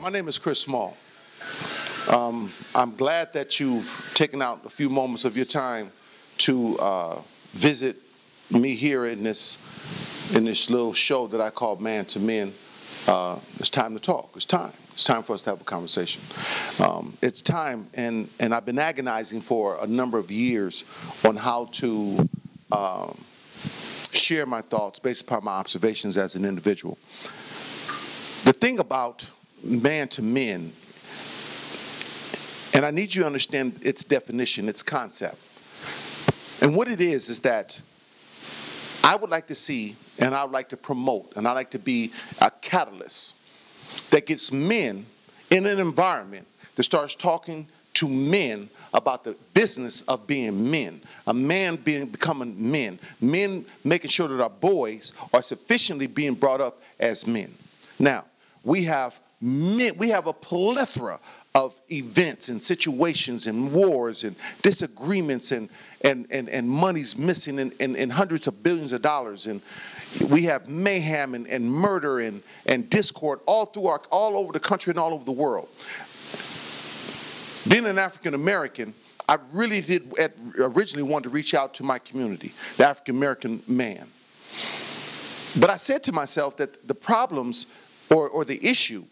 My name is Chris Small. I'm glad that you've taken out a few moments of your time to visit me here in this little show that I call Man to Men. It's time to talk. It's time. It's time for us to have a conversation. It's time, and I've been agonizing for a number of years on how to share my thoughts based upon my observations as an individual. The thing about man to men, and I need you to understand its definition, its concept. And what it is that I would like to see, and I would like to promote, and I like to be a catalyst that gets men in an environment that starts talking to men about the business of being men. A man becoming men. Men making sure that our boys are sufficiently being brought up as men. Now, we have a plethora of events and situations and wars and disagreements and money's missing in hundreds of billions of dollars, and we have mayhem and murder and discord all over the country and all over the world. Being an African American, I really did originally want to reach out to my community, the African American man. But I said to myself that the problems or the issue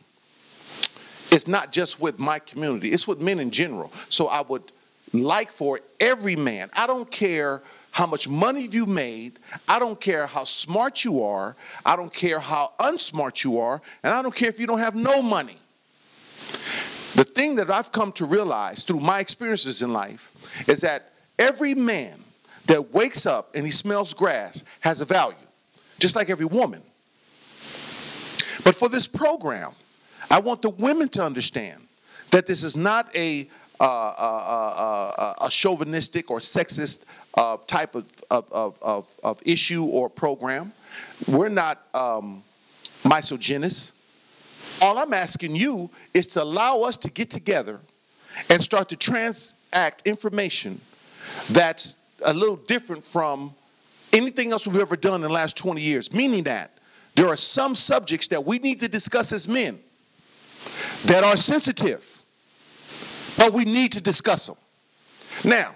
is not just with my community, it's with men in general. So I would like for every man, I don't care how much money you made, I don't care how smart you are, I don't care how unsmart you are, and I don't care if you don't have no money. The thing that I've come to realize through my experiences in life is that every man that wakes up and he smells grass has a value, just like every woman. But for this program, I want the women to understand that this is not a chauvinistic or sexist type of issue or program. We're not misogynists. All I'm asking you is to allow us to get together and start to transact information that's a little different from anything else we've ever done in the last 20 years, meaning that there are some subjects that we need to discuss as men that are sensitive, but we need to discuss them. Now,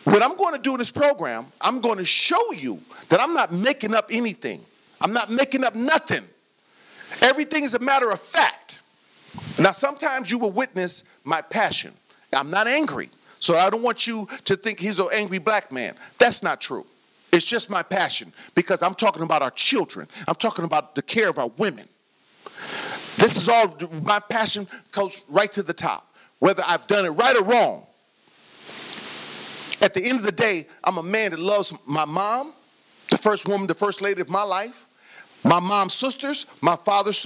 what I'm going to do in this program, I'm going to show you that I'm not making up anything. I'm not making up nothing. Everything is a matter of fact. Now, sometimes you will witness my passion. I'm not angry, so I don't want you to think he's an angry black man. That's not true. It's just my passion because I'm talking about our children. I'm talking about the care of our women. This is all, my passion goes right to the top, whether I've done it right or wrong. At the end of the day, I'm a man that loves my mom, the first woman, the first lady of my life, my mom's sisters, my father's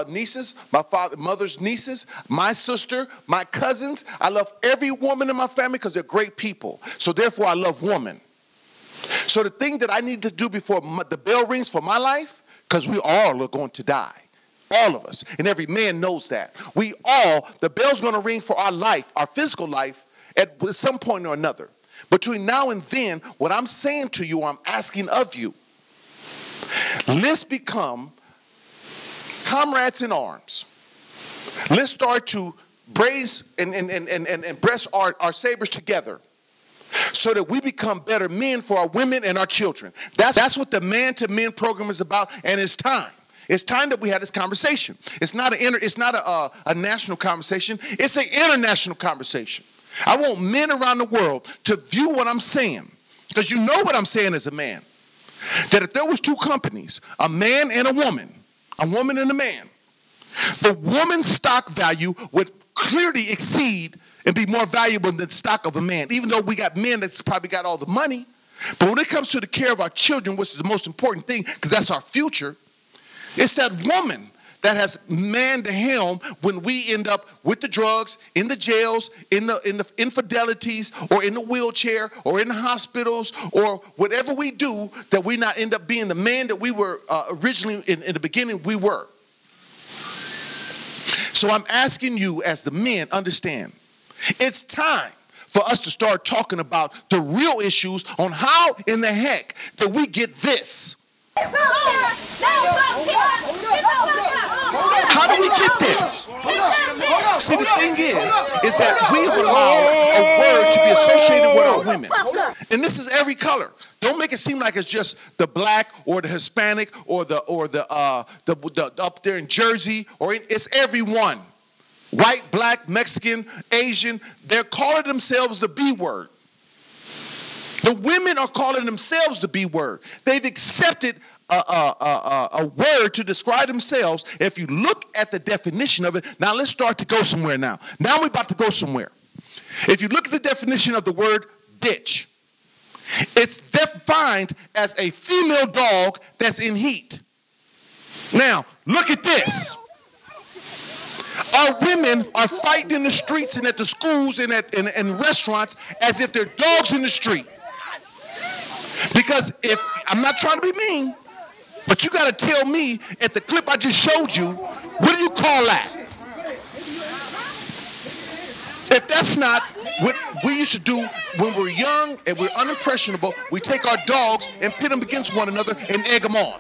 nieces, my mother's nieces, my sister, my cousins. I love every woman in my family because they're great people. So therefore, I love women. So the thing that I need to do before the bell rings for my life, because we all are going to die. All of us. And every man knows that. The bell's going to ring for our life, our physical life, at some point or another. Between now and then, what I'm saying to you, I'm asking of you, let's become comrades in arms. Let's start to brace and breast our sabers together so that we become better men for our women and our children. That's what the Man to Men program is about, and it's time. It's time that we had this conversation. It's not a national conversation. It's an international conversation. I want men around the world to view what I'm saying, because you know what I'm saying as a man. That if there was two companies, a man and a woman and a man, the woman's stock value would clearly exceed and be more valuable than the stock of a man, even though we got men that's probably got all the money. But when it comes to the care of our children, which is the most important thing, because that's our future, it's that woman that has manned the helm when we end up with the drugs, in the jails, in the infidelities, or in the wheelchair, or in the hospitals, or whatever we do, that we not end up being the man that we were originally in the beginning we were. So I'm asking you as the men, understand, it's time for us to start talking about the real issues on how in the heck that we get this. How do we get this? See, the thing is that we've allowed a word to be associated with our women. And this is every color. Don't make it seem like it's just the black or the Hispanic or the up there in Jersey, or it's everyone. White, black, Mexican, Asian, they're calling themselves the B word. The women are calling themselves the B word. They've accepted a word to describe themselves. If you look at the definition of it, now let's start to go somewhere now. Now we're about to go somewhere. If you look at the definition of the word bitch, it's defined as a female dog that's in heat. Now, look at this. Our women are fighting in the streets and at the schools and in restaurants as if they're dogs in the street. Because if, I'm not trying to be mean, but you got to tell me at the clip I just showed you, what do you call that? If that's not what we used to do when we're young and we're unimpressionable, we take our dogs and pit them against one another and egg them on.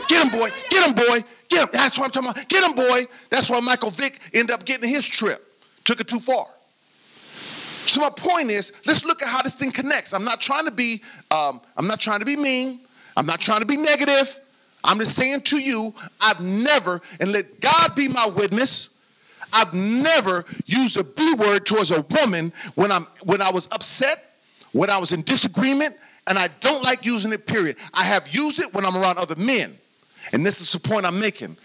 Get him, boy. Get him, boy. Get him. That's what I'm talking about. Get him, boy. That's why Michael Vick ended up getting his trip. Took it too far. So my point is, let's look at how this thing connects. I'm not trying to be mean. I'm not trying to be negative. I'm just saying to you, I've never, and let God be my witness, I've never used a B word towards a woman when I was upset, when I was in disagreement, and I don't like using it, period. I have used it when I'm around other men. And this is the point I'm making.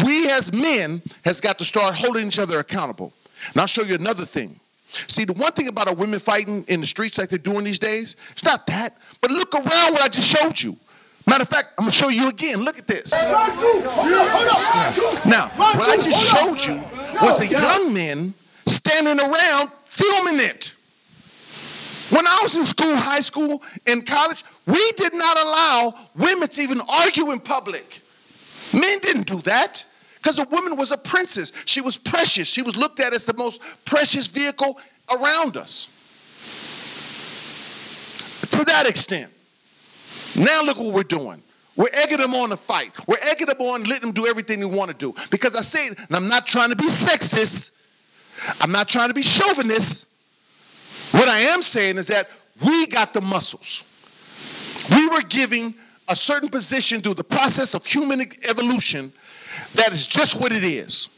We as men has got to start holding each other accountable. And I'll show you another thing. See, the one thing about our women fighting in the streets like they're doing these days, it's not that. But look around what I just showed you. Matter of fact, I'm going to show you again. Look at this. Now, what I just showed you was a young man standing around filming it. When I was in school, high school, and college, we did not allow women to even argue in public. Men didn't do that because a woman was a princess. She was precious. She was looked at as the most precious vehicle around us. To that extent. Now look what we're doing. We're egging them on to fight. We're egging them on, letting them do everything they want to do. Because I say, and I'm not trying to be sexist. I'm not trying to be chauvinist. What I am saying is that we got the muscles. We were giving a certain position through the process of human evolution that is just what it is.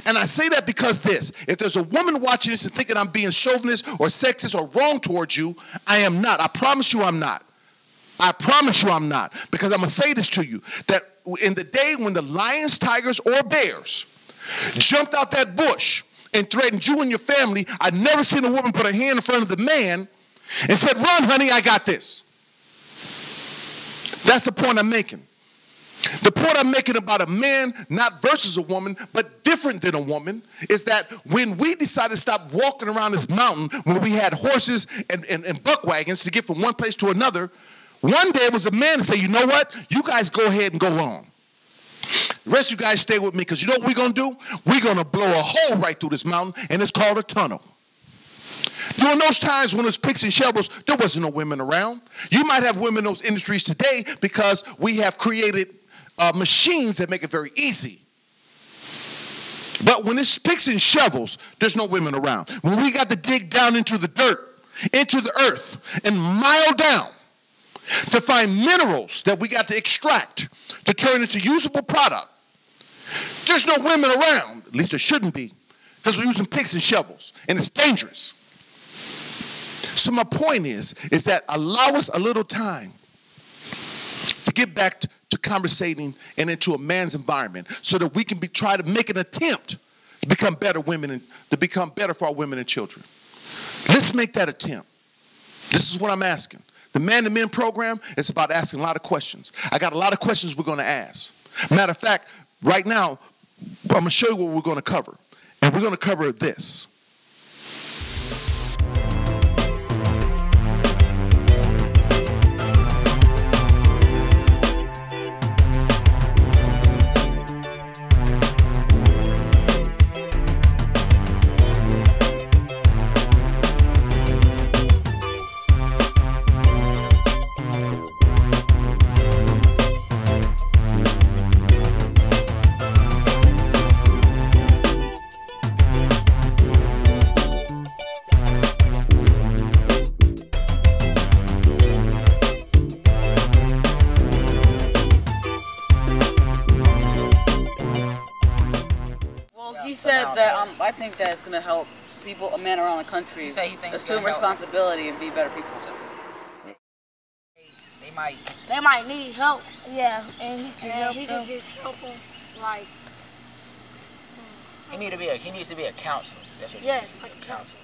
And I say that because this, if there's a woman watching this and thinking I'm being chauvinist or sexist or wrong towards you, I am not. I promise you I'm not. I promise you I'm not. Because I'm going to say this to you, that in the day when the lions, tigers, or bears jumped out that bush and threatened you and your family, I've never seen a woman put a hand in front of the man and said, run, honey, I got this. That's the point I'm making. The point I'm making about a man, not versus a woman, but different than a woman, is that when we decided to stop walking around this mountain, when we had horses and buck wagons to get from one place to another, one day it was a man to say, you know what? You guys go ahead and go on. The rest of you guys stay with me, because you know what we're going to do? We're going to blow a hole right through this mountain, and it's called a tunnel. During those times when it was picks and shovels, there wasn't no women around. You might have women in those industries today because we have created machines that make it very easy. But when it's picks and shovels, there's no women around. When we got to dig down into the dirt, into the earth, and mile down to find minerals that we got to extract to turn into usable product, there's no women around. At least there shouldn't be, because we're using picks and shovels, and it's dangerous. So my point is that allow us a little time to get back to conversating and into a man's environment so that we can try to make an attempt to become better women and to become better for our women and children. Let's make that attempt. This is what I'm asking. The Man to Men program is about asking a lot of questions. I got a lot of questions we're going to ask. Matter of fact, right now, I'm going to show you what we're going to cover. And we're going to cover this. he said that I think that it's gonna help people, men around the country, assume responsibility and be better people. They might need help. Yeah, and he can just help them, like. He needs to be a counselor. That's what yes, like a counselor.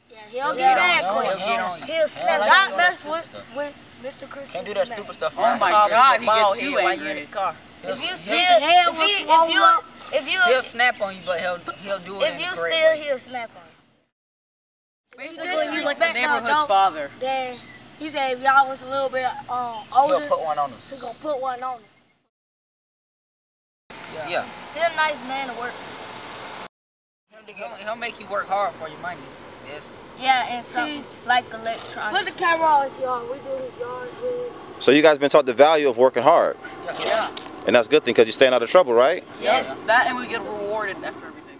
Yeah, he'll get mad quick. He'll snap. Not mess with Mr. Chris. Can't do that stupid stuff. Oh my God, he gets you angry. He'll snap on you, but he'll do it. If you steal, he'll snap on you. Basically, he's like the neighborhood's father. Then he said if y'all was a little bit older, he'll put one on us. He's gonna put one on us. Yeah. He's a nice man to work. He'll make you work hard for your money. Yes. Yeah, and something like electronics. Put the camera on his yard. We do his yard good. So you guys been taught the value of working hard. Yeah. And that's a good thing because you're staying out of trouble, right? Yes. That and we get rewarded after everything.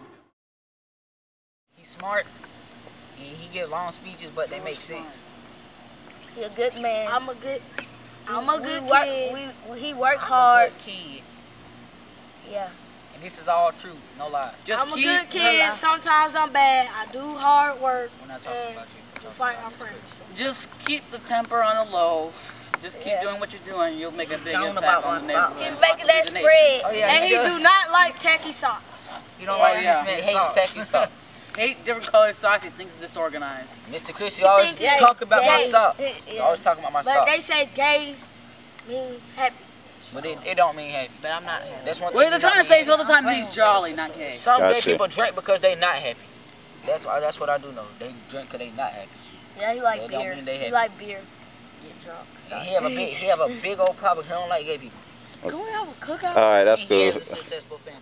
He's smart. He gives long speeches, but they make sense. He's a good man. I'm a good kid. He worked hard. I'm a good kid. Yeah. And this is all true, no lies. I'm a good kid. Sometimes I'm bad. I do hard work. We're not talking about you. To fight my friends. Just keep the temper on the low. Just keep doing what you're doing. You'll make a big impact on the neighborhood. Keep making that spread. Oh, yeah, and he do not like tacky socks. You don't like this man. He hates tacky socks. Hate different colored socks. He thinks it's disorganized. Mr. Chris, you always talk about my socks. You always talk about my socks. But they say gays mean happy. But it don't mean happy. But I'm not happy. That's one thing. Well, they're trying to say all the time he's jolly, not gay. Some gay people drink because they not happy. That's what I do know. They drink because they not happy. Yeah, he like that beer. He like beer. Get drunk. Stuff. He have a big old problem. He don't like gay people. Can we have a cookout? All right, that's cool. He has a successful family.